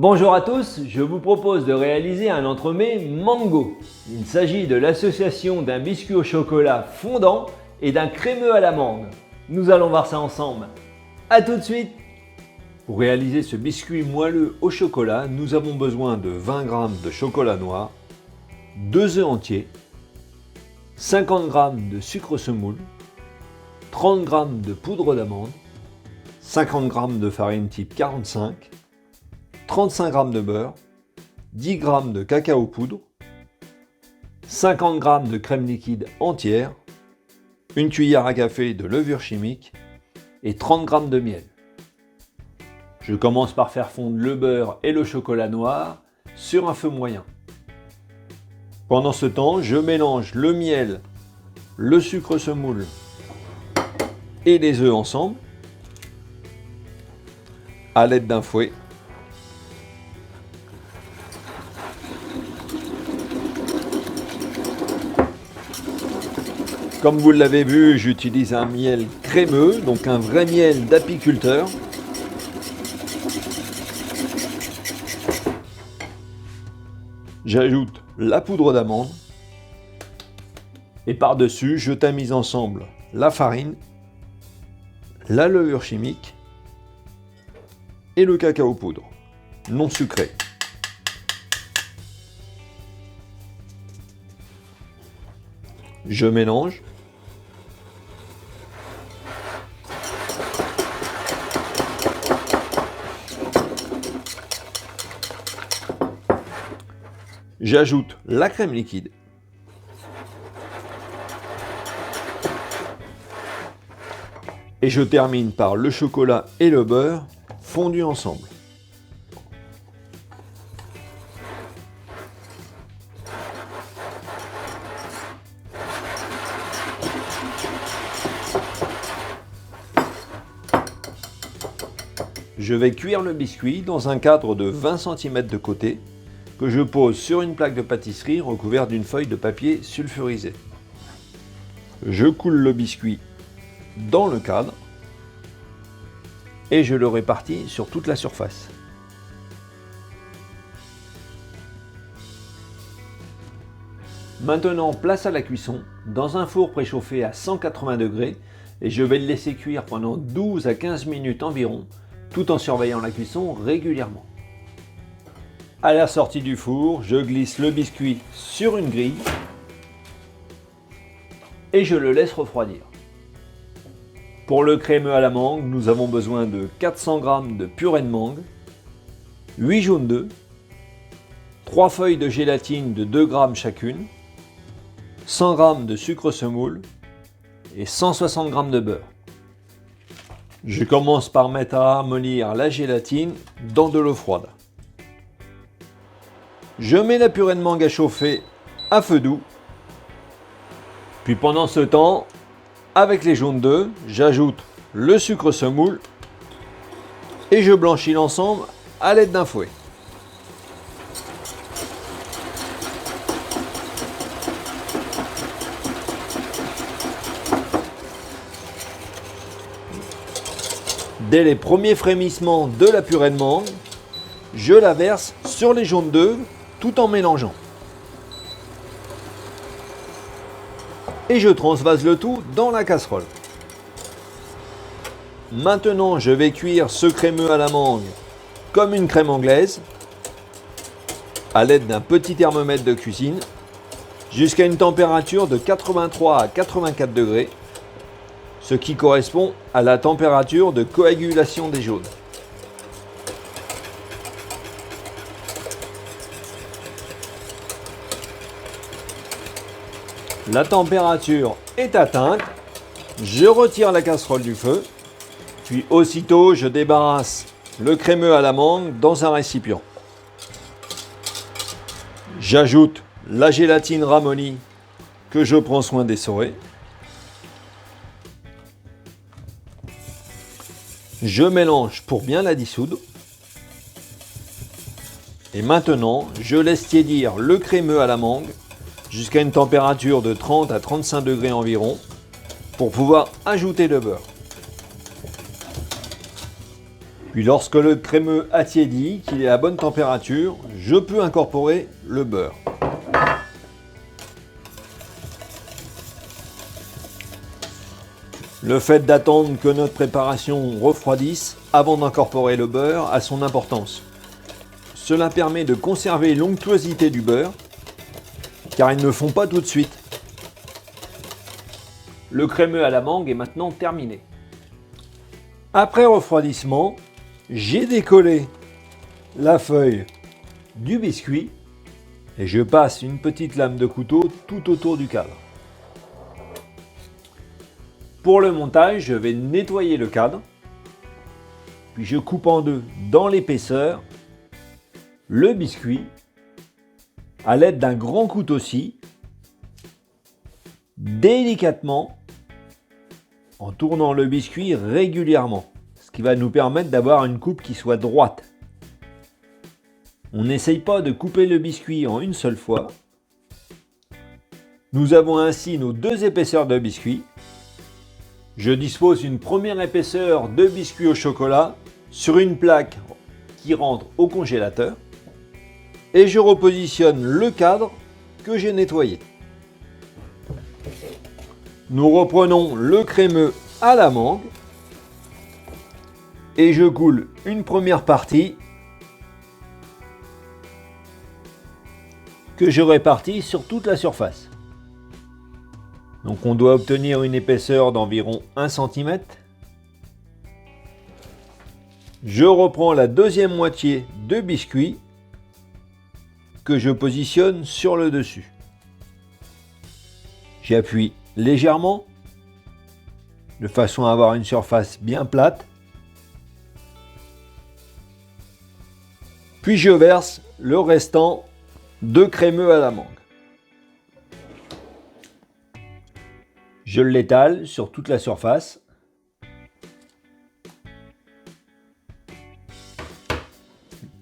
Bonjour à tous, je vous propose de réaliser un entremets mango. Il s'agit de l'association d'un biscuit au chocolat fondant et d'un crémeux à l'amande. Nous allons voir ça ensemble. A tout de suite! Pour réaliser ce biscuit moelleux au chocolat, nous avons besoin de 20 g de chocolat noir, 2 œufs entiers, 50 g de sucre semoule, 30 g de poudre d'amande, 50 g de farine type 45, 35 g de beurre, 10 g de cacao poudre, 50 g de crème liquide entière, une cuillère à café de levure chimique et 30 g de miel. Je commence par faire fondre le beurre et le chocolat noir sur un feu moyen. Pendant ce temps, je mélange le miel, le sucre semoule et les œufs ensemble à l'aide d'un fouet. Comme vous l'avez vu, j'utilise un miel crémeux, donc un vrai miel d'apiculteur. J'ajoute la poudre d'amande et par-dessus, je tamise ensemble la farine, la levure chimique et le cacao poudre, non sucré. Je mélange. J'ajoute la crème liquide. Et je termine par le chocolat et le beurre fondus ensemble. Je vais cuire le biscuit dans un cadre de 20 cm de côté que je pose sur une plaque de pâtisserie recouverte d'une feuille de papier sulfurisé. Je coule le biscuit dans le cadre et je le répartis sur toute la surface. Maintenant, place à la cuisson dans un four préchauffé à 180 degrés et je vais le laisser cuire pendant 12 à 15 minutes environ, tout en surveillant la cuisson régulièrement. À la sortie du four, je glisse le biscuit sur une grille et je le laisse refroidir. Pour le crémeux à la mangue, nous avons besoin de 400 g de purée de mangue, 8 jaunes d'œufs, 3 feuilles de gélatine de 2 g chacune, 100 g de sucre semoule et 160 g de beurre. Je commence par mettre à ramollir la gélatine dans de l'eau froide. Je mets la purée de mangue à chauffer à feu doux. Puis pendant ce temps, avec les jaunes d'œufs, j'ajoute le sucre semoule et je blanchis l'ensemble à l'aide d'un fouet. Dès les premiers frémissements de la purée de mangue, je la verse sur les jaunes d'œufs tout en mélangeant. Et je transvase le tout dans la casserole. Maintenant, je vais cuire ce crémeux à la mangue comme une crème anglaise à l'aide d'un petit thermomètre de cuisine jusqu'à une température de 83 à 84 degrés, ce qui correspond à la température de coagulation des jaunes. La température est atteinte, je retire la casserole du feu, puis aussitôt je débarrasse le crémeux à la mangue dans un récipient. J'ajoute la gélatine ramollie que je prends soin d'essorer. Je mélange pour bien la dissoudre. Et maintenant, je laisse tiédir le crémeux à la mangue jusqu'à une température de 30 à 35 degrés environ pour pouvoir ajouter le beurre. Puis lorsque le crémeux a tiédi, qu'il est à bonne température, je peux incorporer le beurre. Le fait d'attendre que notre préparation refroidisse avant d'incorporer le beurre a son importance. Cela permet de conserver l'onctuosité du beurre, car ils ne fond pas tout de suite. Le crémeux à la mangue est maintenant terminé. Après refroidissement, j'ai décollé la feuille du biscuit et je passe une petite lame de couteau tout autour du cadre. Pour le montage, je vais nettoyer le cadre, puis je coupe en deux dans l'épaisseur le biscuit à l'aide d'un grand couteau-scie, délicatement, en tournant le biscuit régulièrement, ce qui va nous permettre d'avoir une coupe qui soit droite. On n'essaye pas de couper le biscuit en une seule fois. Nous avons ainsi nos deux épaisseurs de biscuit. Je dispose d'une première épaisseur de biscuit au chocolat sur une plaque qui rentre au congélateur et je repositionne le cadre que j'ai nettoyé. Nous reprenons le crémeux à la mangue et je coule une première partie que je répartis sur toute la surface. Donc on doit obtenir une épaisseur d'environ 1 cm. Je reprends la deuxième moitié de biscuit que je positionne sur le dessus. J'appuie légèrement de façon à avoir une surface bien plate. Puis je verse le restant de crémeux à la mangue. Je l'étale sur toute la surface.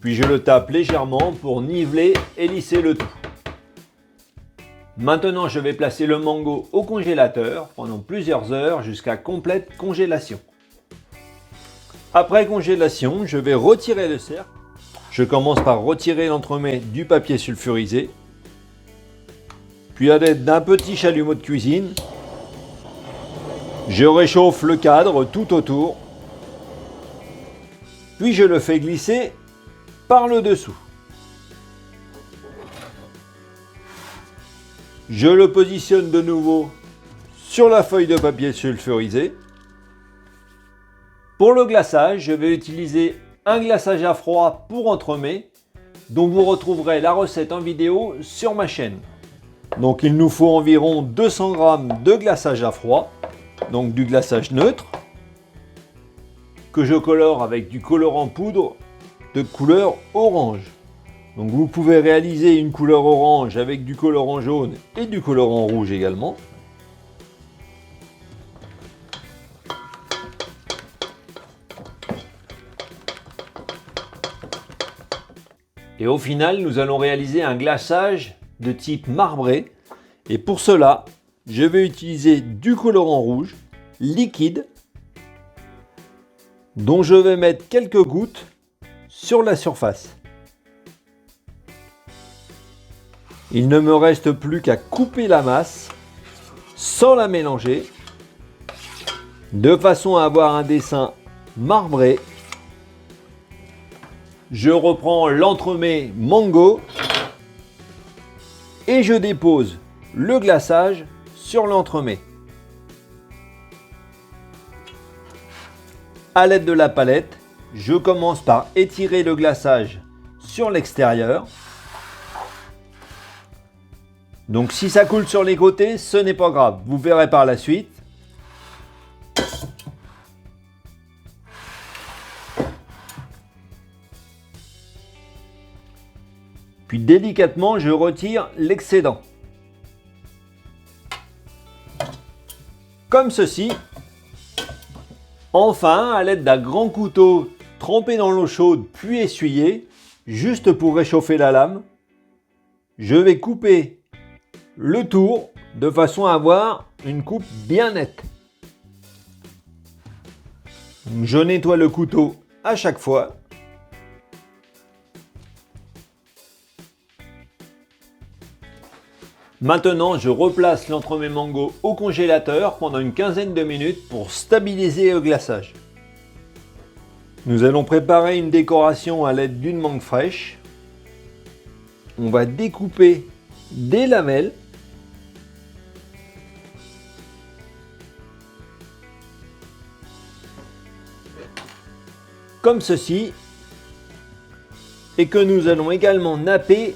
Puis je le tape légèrement pour niveler et lisser le tout. Maintenant, je vais placer le mango au congélateur pendant plusieurs heures jusqu'à complète congélation. Après congélation, je vais retirer le cercle. Je commence par retirer l'entremets du papier sulfurisé. Puis à l'aide d'un petit chalumeau de cuisine, je réchauffe le cadre tout autour. Puis je le fais glisser par le dessous. Je le positionne de nouveau sur la feuille de papier sulfurisé. Pour le glaçage, je vais utiliser un glaçage à froid pour entremets, dont vous retrouverez la recette en vidéo sur ma chaîne. Donc il nous faut environ 200 g de glaçage à froid, donc du glaçage neutre, que je colore avec du colorant poudre de couleur orange. Donc vous pouvez réaliser une couleur orange avec du colorant jaune et du colorant rouge également. Et au final, nous allons réaliser un glaçage de type marbré. Et pour cela, je vais utiliser du colorant rouge liquide dont je vais mettre quelques gouttes sur la surface. Il ne me reste plus qu'à couper la masse sans la mélanger de façon à avoir un dessin marbré. Je reprends l'entremets mango et je dépose le glaçage sur l'entremets. À l'aide de la palette, je commence par étirer le glaçage sur l'extérieur. Donc si ça coule sur les côtés, ce n'est pas grave, vous verrez par la suite. Puis délicatement, je retire l'excédent. Comme ceci. Enfin, à l'aide d'un grand couteau trempé dans l'eau chaude puis essuyé, juste pour réchauffer la lame, je vais couper le tour de façon à avoir une coupe bien nette. Je nettoie le couteau à chaque fois. Maintenant, je replace l'entremets mango au congélateur pendant une quinzaine de minutes pour stabiliser le glaçage. Nous allons préparer une décoration à l'aide d'une mangue fraîche. On va découper des lamelles. Comme ceci. Et que nous allons également napper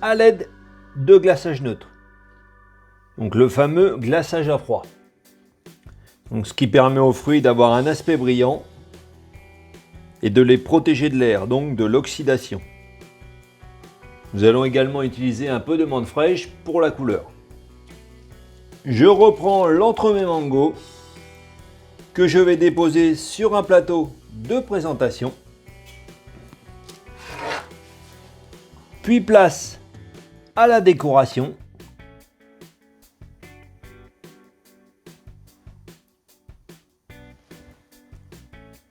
à l'aide de glaçage neutre. Donc le fameux glaçage à froid. Donc ce qui permet aux fruits d'avoir un aspect brillant et de les protéger de l'air, donc de l'oxydation. Nous allons également utiliser un peu de menthe fraîche pour la couleur. Je reprends l'entremets mango que je vais déposer sur un plateau de présentation. Puis place à la décoration.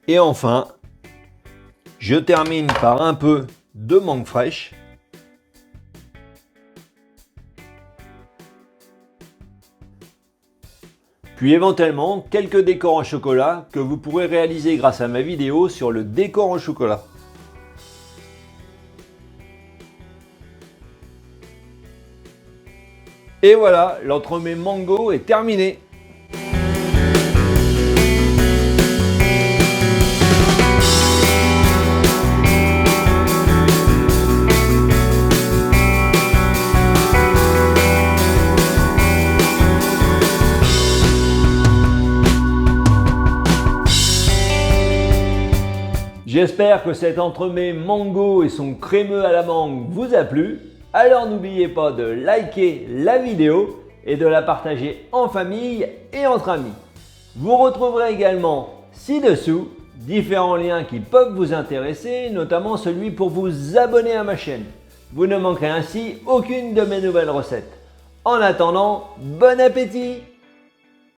Et enfin, je termine par un peu de mangue fraîche. Puis éventuellement quelques décors en chocolat que vous pourrez réaliser grâce à ma vidéo sur le décor en chocolat. Et voilà, l'entremets mango est terminé. J'espère que cet entremets mango et son crémeux à la mangue vous a plu. Alors n'oubliez pas de liker la vidéo et de la partager en famille et entre amis. Vous retrouverez également ci-dessous différents liens qui peuvent vous intéresser, notamment celui pour vous abonner à ma chaîne. Vous ne manquerez ainsi aucune de mes nouvelles recettes. En attendant, bon appétit!